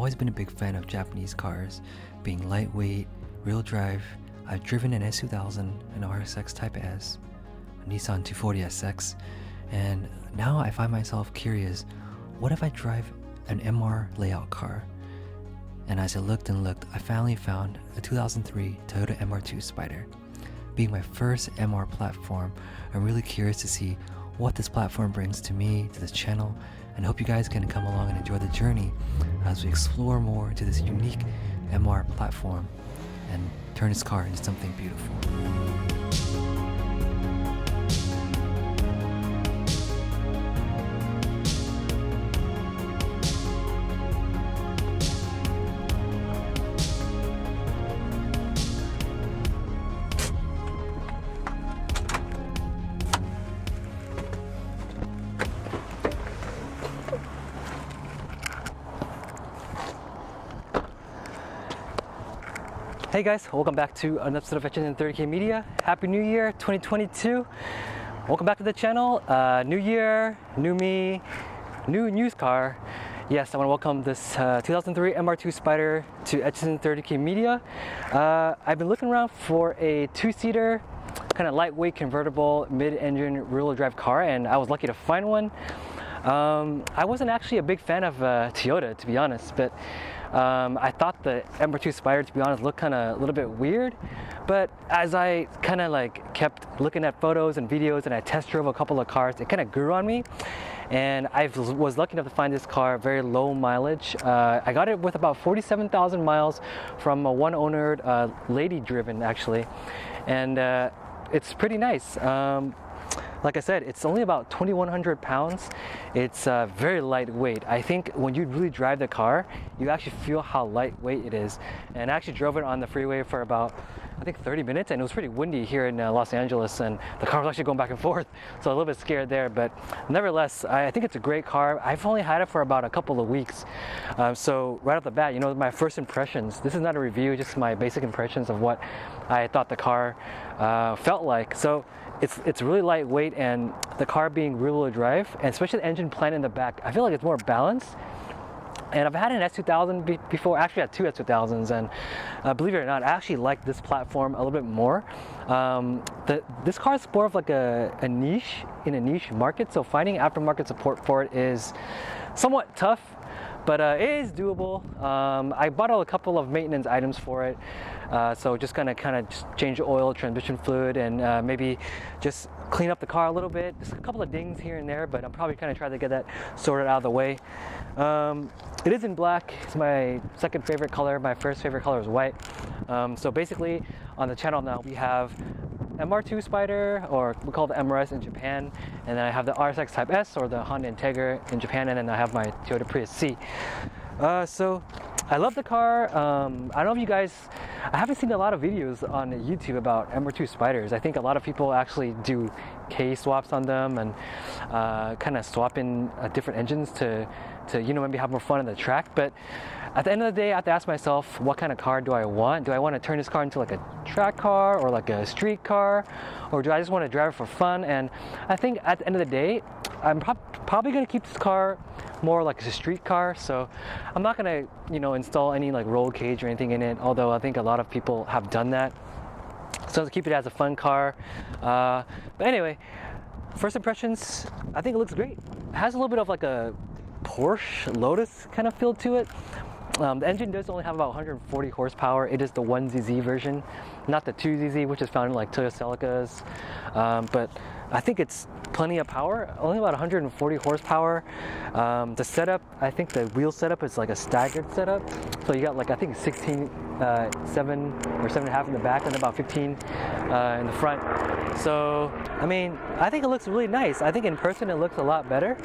always been a big fan of Japanese cars, being lightweight, real drive. I've driven an S2000, an RSX Type S, a Nissan 240SX, and now I find myself curious, what if I drive an MR layout car? And as I looked and looked, I finally found a 2003 Toyota MR2 Spider. Being my first MR platform, I'm really curious to see what this platform brings to me, to this channel, and hope you guys can come along and enjoy the journey as we explore more into this unique MR platform and turn this car into something beautiful. Hey guys, welcome back to an episode of H&30K Media. Happy New Year 2022. Welcome back to the channel. New year, new me, new news car. Yes, I want to welcome this 2003 MR2 Spider to H&30K Media. I've been looking around for a two-seater, kind of lightweight convertible mid-engine rear-wheel drive car, and I was lucky to find one. I wasn't actually a big fan of Toyota, to be honest, but I thought the MR2 Spider, to be honest, looked kind of a little bit weird. But as I kind of like kept looking at photos and videos and I test drove a couple of cars, it kind of grew on me. And I was lucky enough to find this car very low mileage. I got it with about 47,000 miles from a one-owner, lady-driven actually. And it's pretty nice. Like I said, it's only about 2,100 pounds. It's very lightweight. I think when you really drive the car, you actually feel how lightweight it is. And I actually drove it on the freeway for about, I think 30 minutes, and it was pretty windy here in Los Angeles, and the car was actually going back and forth, so a little bit scared there, but nevertheless, I think it's a great car. I've only had it for about a couple of weeks, so right off the bat, you know, my first impressions, this is not a review, just my basic impressions of what I thought the car felt like. So it's really lightweight, and the car being rear-wheel drive, and especially the engine plant in the back, I feel like it's more balanced. And I've had an S2000 before, actually had two S2000s, and believe it or not, I actually like this platform a little bit more. This car is more of like a niche, in a niche market, so finding aftermarket support for it is somewhat tough, but it is doable. I bought a couple of maintenance items for it, so just kind of just change the oil, transmission fluid, and maybe just clean up the car a little bit. Just a couple of dings here and there, but I'm probably kind of trying to get that sorted out of the way. It is in black. It's my second favorite color. My first favorite color is white. So basically on the channel now we have MR2 Spider, or we call it the MR-S in Japan, and then I have the RSX Type S, or the Honda Integra in Japan, and then I have my Toyota Prius C. So I love the car. I don't know if you guys, I haven't seen a lot of videos on YouTube about MR2 Spiders. I think a lot of people actually do K swaps on them and kind of swap in different engines to you know, maybe have more fun on the track. But at the end of the day, I have to ask myself, what kind of car do I want? Do I want to turn this car into like a track car or like a street car, or do I just want to drive it for fun? And I think at the end of the day, I'm probably going to keep this car more like a street car. So I'm not going to, you know, install any like roll cage or anything in it, although I think a lot of people have done that. So I'll keep it as a fun car. But anyway, first impressions, I think it looks great. It has a little bit of like a Porsche Lotus kind of feel to it. The engine does only have about 140 horsepower. It is the 1ZZ version, not the 2ZZ, which is found in like Toyota Celicas. But I think it's plenty of power, only about 140 horsepower. The setup, I think the wheel setup is like a staggered setup. So you got like, I think 16, 7 or 7.5 in the back, and about 15 in the front. So, I mean, I think it looks really nice. I think in person it looks a lot better.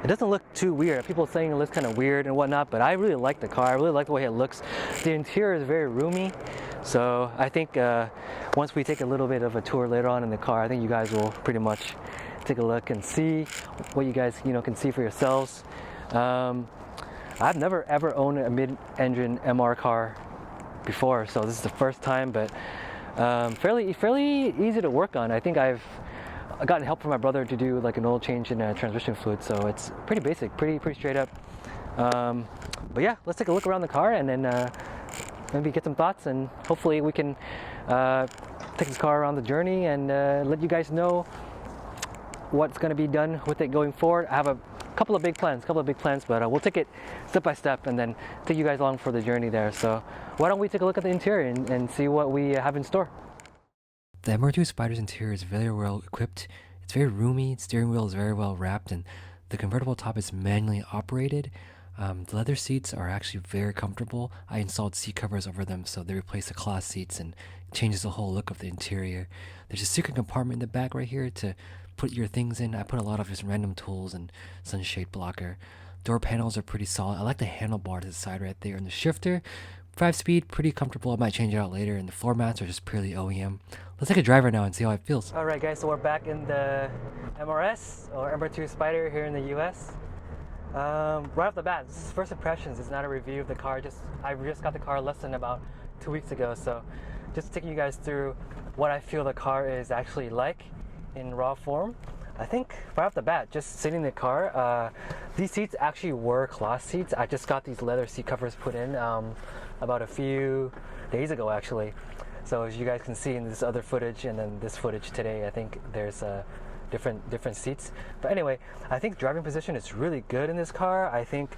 It doesn't look too weird. People saying it looks kind of weird and whatnot, but I really like the car. I really like the way it looks. The interior is very roomy. So I think once we take a little bit of a tour later on in the car, I think you guys will pretty much take a look and see what you guys, you know, can see for yourselves. I've never ever owned a mid-engine MR car before, so this is the first time, but fairly easy to work on. I think I've gotten help from my brother to do like an oil change and a transmission fluid, so it's pretty basic, pretty straight up. But yeah, let's take a look around the car and then maybe get some thoughts, and hopefully we can take this car around the journey and let you guys know what's going to be done with it going forward. I have a couple of big plans, but we'll take it step by step and then take you guys along for the journey there. So why don't we take a look at the interior and see what we have in store. The MR2 Spider's interior is very well equipped. It's very roomy, steering wheel is very well wrapped, and the convertible top is manually operated. The leather seats are actually very comfortable. I installed seat covers over them, so they replace the cloth seats and changes the whole look of the interior. There's a secret compartment in the back right here to put your things in. I put a lot of just random tools and sunshade blocker. Door panels are pretty solid. I like the handlebar to the side right there, and the shifter, 5-speed, pretty comfortable. I might change it out later, and the floor mats are just purely OEM. Let's take a drive right now and see how it feels. All right, guys, so we're back in the MR-S or MR2 Spider here in the US. Right off the bat, this is first impressions. It's not a review of the car. I just got the car less than about 2 weeks ago, so just taking you guys through what I feel the car is actually like in raw form. I think right off the bat, just sitting in the car, these seats actually were cloth seats. I just got these leather seat covers put in about a few days ago, actually. So as you guys can see in this other footage and then this footage today, I think there's different seats. But anyway, I think driving position is really good in this car. I think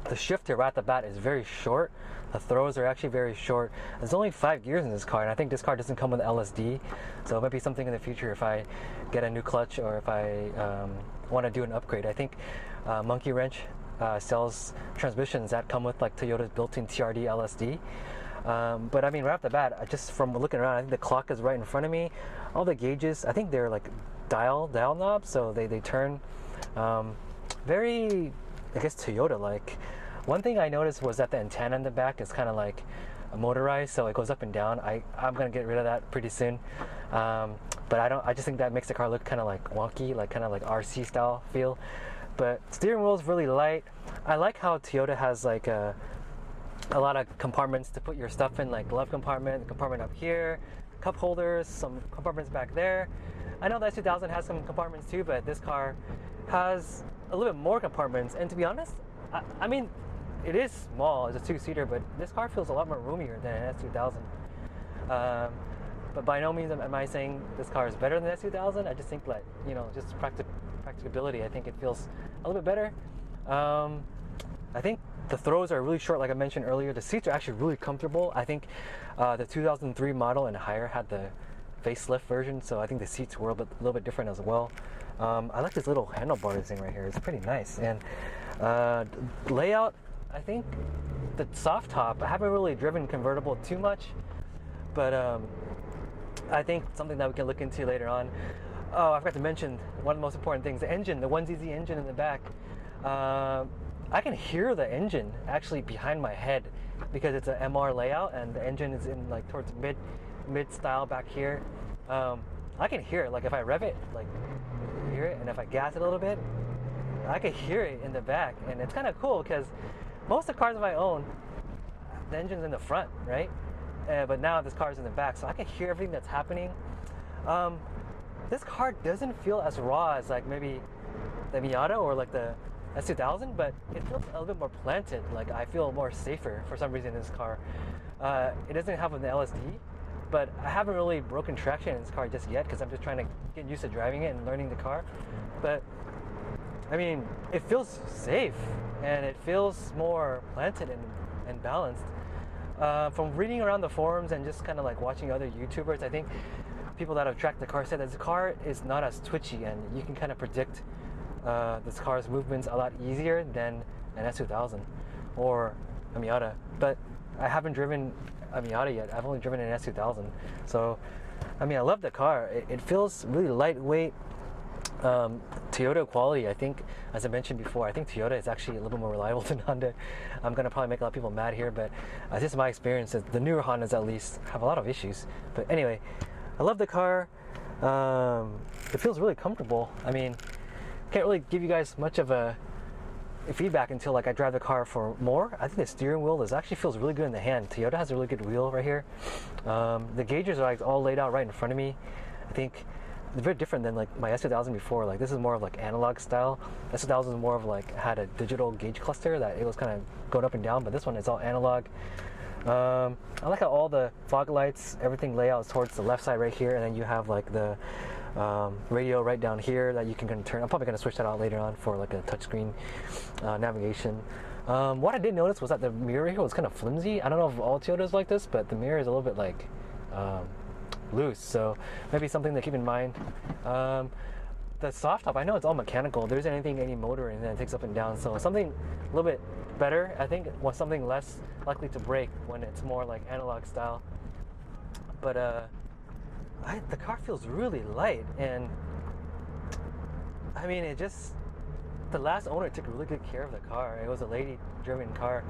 the shifter right at the bat is very short. The throws are actually very short. There's only 5 gears in this car, and I think this car doesn't come with LSD, so it might be something in the future if I get a new clutch or if I want to do an upgrade. I think Monkey Wrench sells transmissions that come with like Toyota's built-in TRD LSD. But I mean, right off the bat, just from looking around, I think the clock is right in front of me. All the gauges, I think they're like dial knobs, so they turn very, I guess, Toyota-like. One thing I noticed was that the antenna in the back is kind of like motorized, so it goes up and down. I'm gonna get rid of that pretty soon. But I just think that makes the car look kind of like wonky, like kind of like RC style feel. But steering wheel is really light. I like how Toyota has like a lot of compartments to put your stuff in, like glove compartment up here, cup holders, some compartments back there. I know the S2000 has some compartments too, but this car has a little bit more compartments. And to be honest, I mean, it is small, it's a 2-seater, but this car feels a lot more roomier than an S2000. But by no means am I saying this car is better than the S2000. I just think, like, you know, just practicability, I think it feels a little bit better. I think the throws are really short, like I mentioned earlier. The seats are actually really comfortable. I think the 2003 model and higher had the facelift version, so I think the seats were a little bit different as well. I like this little handlebar thing right here. It's pretty nice. And layout, I think the soft top, I haven't really driven convertible too much, but I think something that we can look into later on. Oh, I forgot to mention one of the most important things, the engine, the 1ZZ engine in the back. I can hear the engine actually behind my head because it's an MR layout and the engine is in like towards mid style back here. I can hear it, like if I rev it, like hear it, and if I gas it a little bit, I can hear it in the back, and it's kind of cool because most of the cars I own, the engine's in the front, right? But now this car's in the back, so I can hear everything that's happening. This car doesn't feel as raw as like maybe the Miata or like the S2000, but it feels a little bit more planted. Like I feel more safer for some reason in this car. It doesn't have an LSD, but I haven't really broken traction in this car just yet because I'm just trying to get used to driving it and learning the car. But I mean, it feels safe and it feels more planted and balanced. From reading around the forums and just kind of like watching other YouTubers, I think people that have tracked the car said that the car is not as twitchy and you can kind of predict this car's movements a lot easier than an S2000 or a Miata. But I haven't driven a Miata yet. I've only driven an S2000. So, I mean, I love the car. It feels really lightweight. Toyota quality, I think, as I mentioned before, I think Toyota is actually a little more reliable than Honda. I'm going to probably make a lot of people mad here, but this is my experience. The newer Hondas, at least, have a lot of issues. But anyway, I love the car. It feels really comfortable. I mean, can't really give you guys much of a feedback until like I drive the car for more. I think the steering wheel actually feels really good in the hand. Toyota has a really good wheel right here. The gauges are like all laid out right in front of me. I think very different than like my S2000 before. Like this is more of like analog style. S2000 is more of like had a digital gauge cluster that it was kind of going up and down, but this one is all analog. I like how all the fog lights, everything layout is towards the left side right here, and then you have like the radio right down here that you can kind of turn. I'm probably going to switch that out later on for like a touchscreen navigation. What I did notice was that the mirror here was kind of flimsy. I don't know if all Toyotas like this, but the mirror is a little bit like loose, so maybe something to keep in mind. The soft top, I know it's all mechanical. There isn't any motor, and then it takes up and down. So something a little bit better. I think was something less likely to break when it's more like analog style. But the car feels really light, and I mean, the last owner took really good care of the car. It was a lady-driven car.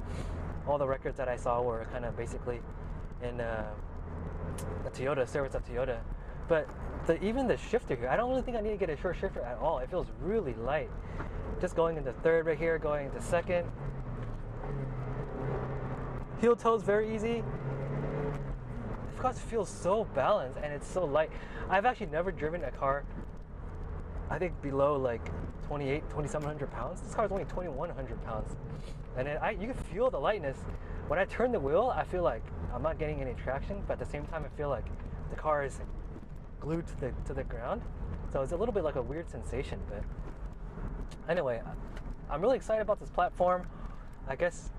All the records that I saw were kind of basically in a Toyota, service of Toyota. But even the shifter here, I don't really think I need to get a short shifter at all. It feels really light. Just going into third right here, going into second. Heel toes very easy. Of course, it feels so balanced and it's so light. I've actually never driven a car, I think below like 2,700 pounds. This car is only 2,100 pounds. And you can feel the lightness. When I turn the wheel, I feel like I'm not getting any traction, but at the same time, I feel like the car is glued to the ground. So it's a little bit like a weird sensation, but anyway, I'm really excited about this platform. I guess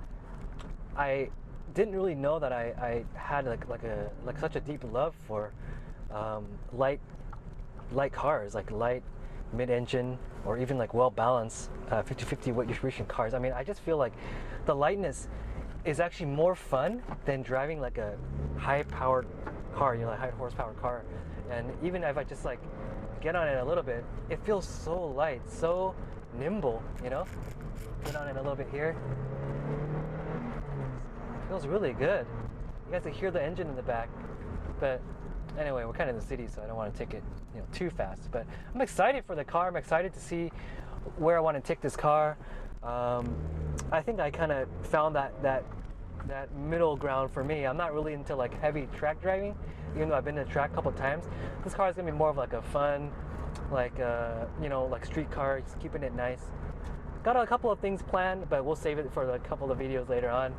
I didn't really know that I had like such a deep love for light cars, like light mid-engine or even like well-balanced 50-50 weight distribution cars. I mean, I just feel like the lightness is actually more fun than driving like a high-powered car, you know, like high horsepower car. And even if I just like get on it a little bit, it feels so light, so nimble, you know. Get on it a little bit here. It feels really good. You guys can hear the engine in the back, but anyway, we're kind of in the city, so I don't want to take it, you know, too fast. But I'm excited for the car. I'm excited to see where I want to take this car. I think I kind of found that middle ground for me. I'm not really into like heavy track driving, even though I've been to the track a couple of times. This car is gonna be more of like a fun, like you know, like street car, just keeping it nice. Got a couple of things planned, but we'll save it for a couple of videos later on.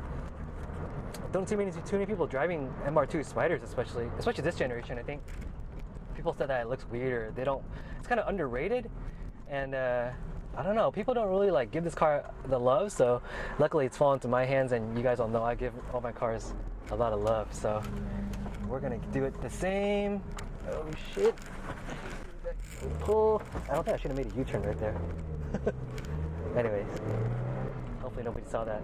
Don't see too many people driving MR2 Spyders, especially this generation. I think people said that it looks weird, or they don't. It's kind of underrated, and I don't know. People don't really like give this car the love. So luckily, it's fallen into my hands, and you guys all know I give all my cars a lot of love. So we're gonna do it the same. Oh shit! Pull. I don't think I should have made a U-turn right there. Anyways, hopefully nobody saw that.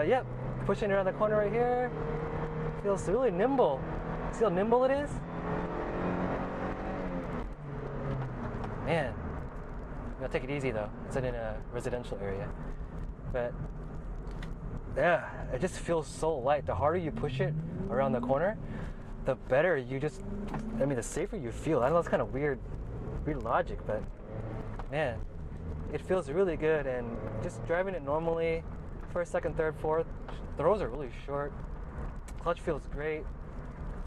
Yep. Pushing around the corner right here. Feels really nimble. See how nimble it is? Man. I'm gonna take it easy though. It's in a residential area. But yeah, it just feels so light. The harder you push it around the corner, the better the safer you feel. I know it's kind of weird logic, but man, it feels really good. And just driving it normally, first, second, third, fourth, throws are really short. Clutch feels great.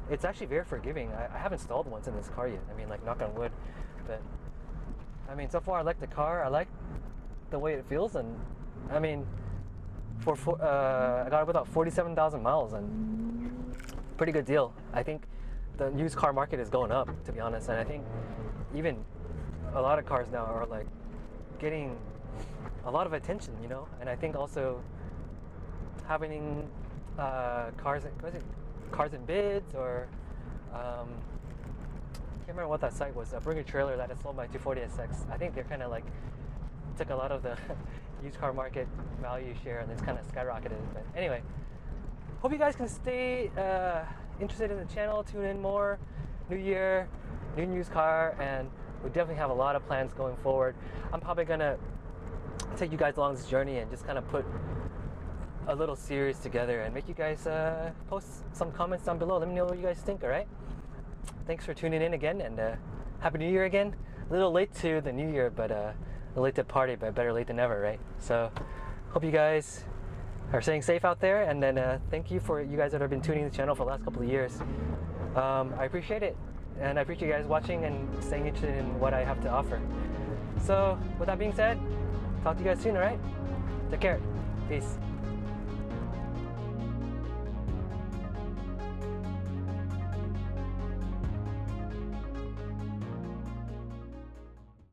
It's actually very forgiving. I haven't stalled once in this car yet. I mean, like, knock on wood. But I mean, so far I like the car. I like the way it feels, and I mean, I got it without 47,000 miles, and pretty good deal. I think the used car market is going up, to be honest, and I think even a lot of cars now are like getting a lot of attention, you know. And I think also having cars in bids, or I can't remember what that site was. Bring a trailer that is sold by 240SX. I think they're kind of like took a lot of the used car market value share, and it's kind of skyrocketed. But anyway, hope you guys can stay interested in the channel, tune in more. New year, new used car, and we definitely have a lot of plans going forward. I'm probably gonna take you guys along this journey and just kind of put a little series together and make you guys post some comments down below. Let me know what you guys think. All right, thanks for tuning in again, and happy new year again. A little late to the new year, but late to party, but better late than never, right? So hope you guys are staying safe out there, and then thank you for you guys that have been tuning in the channel for the last couple of years. I appreciate it, and I appreciate you guys watching and staying interested in what I have to offer. So with that being said, talk to you guys soon, alright? Take care. Peace.